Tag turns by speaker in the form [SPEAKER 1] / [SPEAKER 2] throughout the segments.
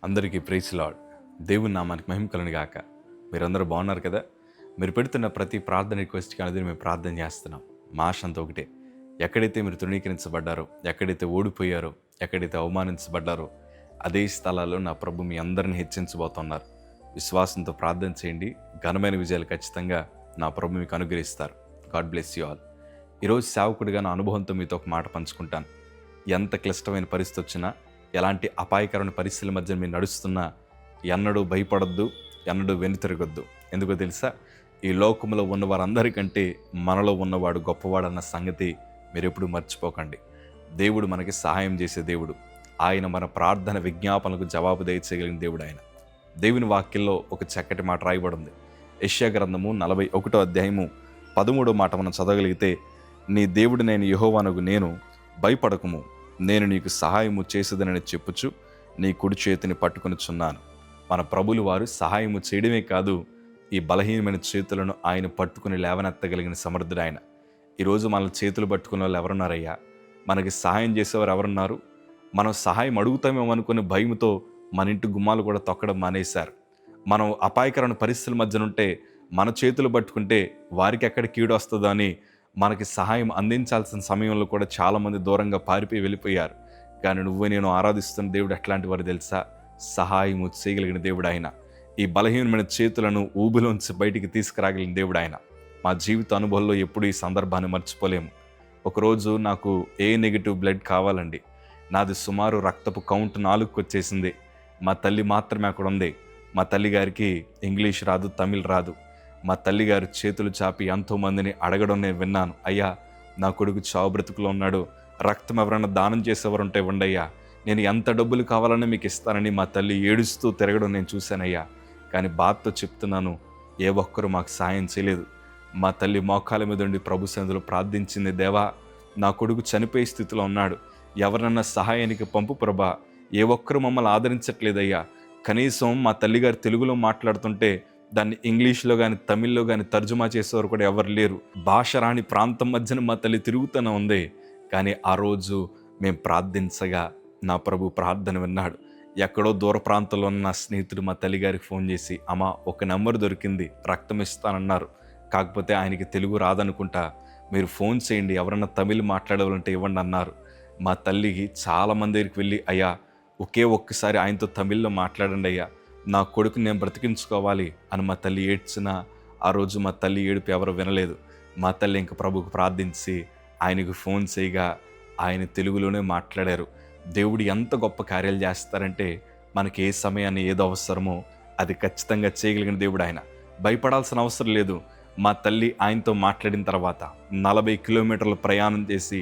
[SPEAKER 1] అందరికీ praise lord. దేవుని నామానికి మహిమ కలుగును గాక. మీరందరూ బాగున్నారు కదా? మీరు పెడుతున్న ప్రతి ప్రార్థన రిక్వెస్ట్కి అనేది మేము ప్రార్థన చేస్తున్నాం. మా ఆశ అంతా ఒకటే, ఎక్కడైతే మీరు తృణీకరించబడ్డారో, ఎక్కడైతే ఓడిపోయారో, ఎక్కడైతే అవమానించబడ్డారో అదే స్థలాల్లో నా ప్రభు మీ అందరిని హెచ్చించబోతున్నారు. విశ్వాసంతో ప్రార్థన చేయండి, ఘనమైన విజయాలు ఖచ్చితంగా నా ప్రభు మీకు అనుగ్రహిస్తారు. God bless you all. ఈరోజు సేవకుడిగా నా అనుభవంతో మీతో ఒక మాట పంచుకుంటాను. ఎంత క్లిష్టమైన పరిస్థితి వచ్చినా, ఎలాంటి అపాయకరమైన పరిస్థితుల మధ్య మీరు నడుస్తున్నా ఎన్నడూ భయపడొద్దు, ఎన్నడూ వెనుతిరగొద్దు. ఎందుకో తెలుసా? ఈ లోకంలో ఉన్న వారందరికంటే మనలో ఉన్నవాడు గొప్పవాడన్న సంగతి మీరు ఎప్పుడు మర్చిపోకండి. దేవుడు మనకి సహాయం చేసే దేవుడు. ఆయన మన ప్రార్థన విజ్ఞాపనలకు జవాబు దయచేయగలిగిన దేవుడు ఆయన. దేవుని వాక్యంలో ఒక చక్కటి మాట రాయబడింది. యెషయా గ్రంథము 41వ అధ్యాయము 13వ మాట మనం చదవగలిగితే, నీ దేవుడినైన యెహోవానగు నేను, భయపడకుము, నేను నీకు సహాయము చేసేదనని చెప్పుచు నీ కుడి చేతిని పట్టుకొనిచున్నాను. మన ప్రభులు వారు సహాయము చేయడమే కాదు, ఈ బలహీనమైన చేతులను ఆయన పట్టుకుని లేవనెత్తగలిగిన సమర్థుడు ఆయన. ఈరోజు మన చేతులు పట్టుకునే వాళ్ళు ఎవరున్నారయ్యా? మనకి సహాయం చేసేవారు ఎవరున్నారు? మనం సహాయం అడుగుతామేమో అనుకునే భయంతో మన ఇంటి గుమ్మాలు కూడా తొక్కడం మానేశారు. మనం అపాయకరమైన పరిస్థితుల మధ్యనుంటే మన చేతులు పట్టుకుంటే వారికి ఎక్కడ కీడు వస్తుందో అని మనకి సహాయం అందించాల్సిన సమయంలో కూడా చాలామంది దూరంగా పారిపోయి వెళ్ళిపోయారు. కానీ నేను ఆరాధిస్తున్న దేవుడు ఎట్లాంటి వారు తెలుసా? సహాయము చేయగలిగిన దేవుడు ఆయన. ఈ బలహీనమైన చేతులను ఊబిలోంచి బయటికి తీసుకురాగలిగిన దేవుడు ఆయన. మా జీవిత అనుభవంలో ఎప్పుడు ఈ సందర్భాన్ని మర్చిపోలేము. ఒకరోజు నాకు ఏ నెగిటివ్ బ్లడ్ కావాలండి. నాది సుమారు రక్తపు కౌంట్ 4కి వచ్చేసింది. మా తల్లి మాత్రమే అక్కడ ఉంది. మా తల్లిగారికి ఇంగ్లీష్ రాదు, తమిళ్ రాదు. మా తల్లిగారు చేతులు చాపి ఎంతోమందిని అడగడం నేను విన్నాను. అయ్యా, నా కొడుకు చావు బ్రతుకులో ఉన్నాడు, రక్తం ఎవరైనా దానం చేసేవారు ఉంటే ఉండయ్యా, నేను ఎంత డబ్బులు కావాలని మీకు ఇస్తానని మా తల్లి ఏడుస్తూ తిరగడం నేను చూశానయ్యా. కానీ బాధతో చెప్తున్నాను, ఏ ఒక్కరూ మాకు సాయం చేయలేదు. మా తల్లి మోకాల మీద ఉండి ప్రభు సన్నిధిలో ప్రార్థించింది, దేవా, నా కొడుకు చనిపోయే స్థితిలో ఉన్నాడు, ఎవరన్నా సహాయానికి పంపు ప్రభా, ఏ ఒక్కరు మమ్మల్ని ఆదరించట్లేదయ్యా. కనీసం మా తల్లిగారు తెలుగులో మాట్లాడుతుంటే దాన్ని ఇంగ్లీష్లో కానీ తమిళ్లో కానీ తర్జుమా చేసేవారు కూడా ఎవరు లేరు. భాష రాని ప్రాంతం మధ్యన మా తల్లి తిరుగుతూనే ఉంది. కానీ ఆ రోజు మేము ప్రార్థించగా నా ప్రభు ప్రార్థన విన్నాడు. ఎక్కడో దూర ప్రాంతంలో ఉన్న నా స్నేహితుడు మా తల్లిగారికి ఫోన్ చేసి, అమ్మా, ఒక నెంబర్ దొరికింది, రక్తం ఇస్తానన్నారు, కాకపోతే ఆయనకి తెలుగు రాదనుకుంటా, మీరు ఫోన్ చేయండి, ఎవరన్నా తమిళ్ మాట్లాడాలంటే ఇవ్వండి అన్నారు. మా తల్లికి చాలామంది దగ్గరికి వెళ్ళి, అయ్యా, ఒక్కసారి ఆయనతో తమిళ్లో మాట్లాడండి అయ్యా, నా కొడుకుని నేను బ్రతికించుకోవాలి అని మా తల్లి ఏడ్చినా ఆ రోజు మా తల్లి ఏడుపు ఎవరు వినలేదు. మా తల్లి ఇంక ప్రభుకు ప్రార్థించి ఆయనకు ఫోన్ చేయగా ఆయన తెలుగులోనే మాట్లాడారు. దేవుడు ఎంత గొప్ప కార్యాలు చేస్తారంటే, మనకి ఏ సమయాన్ని ఏదో అవసరమో అది ఖచ్చితంగా చేయగలిగిన దేవుడు ఆయన. భయపడాల్సిన అవసరం లేదు. మా తల్లి ఆయనతో మాట్లాడిన తర్వాత 40 కిలోమీటర్ల ప్రయాణం చేసి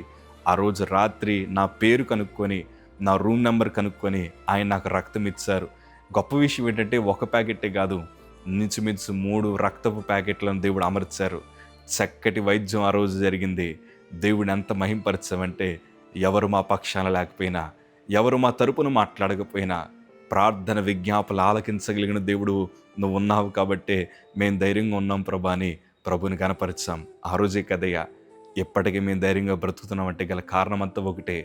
[SPEAKER 1] ఆ రోజు రాత్రి నా పేరు కనుక్కొని, నా రూమ్ నెంబర్ కనుక్కొని ఆయన నాకు రక్తం ఇచ్చారు. గొప్ప విషయం ఏంటంటే, ఒక ప్యాకెట్టే కాదు, మించుమించు 3 రక్తపు ప్యాకెట్లను దేవుడు అమర్చారు. చక్కటి వైద్యం ఆ రోజు జరిగింది. దేవుడిని ఎంత మహింపరచామంటే, ఎవరు మా పక్షాన లేకపోయినా, ఎవరు మా తరపున మాట్లాడకపోయినా, ప్రార్థన విజ్ఞాపనలు ఆలకించగలిగిన దేవుడు నువ్వు ఉన్నావు కాబట్టే మేము ధైర్యంగా ఉన్నాం ప్రభా అని ప్రభుని కనపరిచాం. ఆ రోజే కదయ్యా, ఎప్పటికీ మేము ధైర్యంగా బ్రతుకుతున్నామంటే గల కారణమంతా ఒకటే,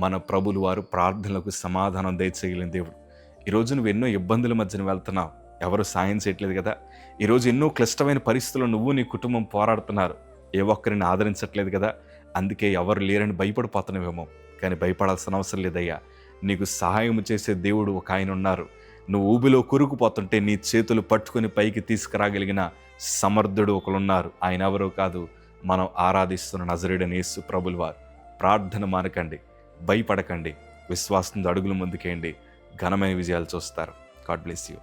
[SPEAKER 1] మన ప్రభులు వారు ప్రార్థనలకు సమాధానం దయచేయగలిగిన దేవుడు. ఈరోజు నువ్వు ఎన్నో ఇబ్బందుల మధ్యన వెళ్తున్నావు, ఎవరు సాయం చేయట్లేదు కదా. ఈరోజు ఎన్నో క్లిష్టమైన పరిస్థితుల్లో నువ్వు నీ కుటుంబం పోరాడుతున్నారు, ఏ ఒక్కరిని ఆదరించట్లేదు కదా. అందుకే ఎవరు లేరని భయపడిపోతున్నావేమో. కానీ భయపడాల్సిన అవసరం లేదయ్యా. నీకు సహాయం చేసే దేవుడు ఒక ఆయన ఉన్నారు. నువ్వు ఊబిలో కురుకుపోతుంటే నీ చేతులు పట్టుకుని పైకి తీసుకురాగలిగిన సమర్థుడు ఒకరున్నారు. ఆయన ఎవరో కాదు, మనం ఆరాధిస్తున్న నజరేయుడైన యేసు ప్రభులు వారు. ప్రార్థన మానకండి, భయపడకండి, విశ్వాసంతో అడుగులు ముందుకేయండి, ఘనమైన విజయాలు చూస్తారు. God bless you.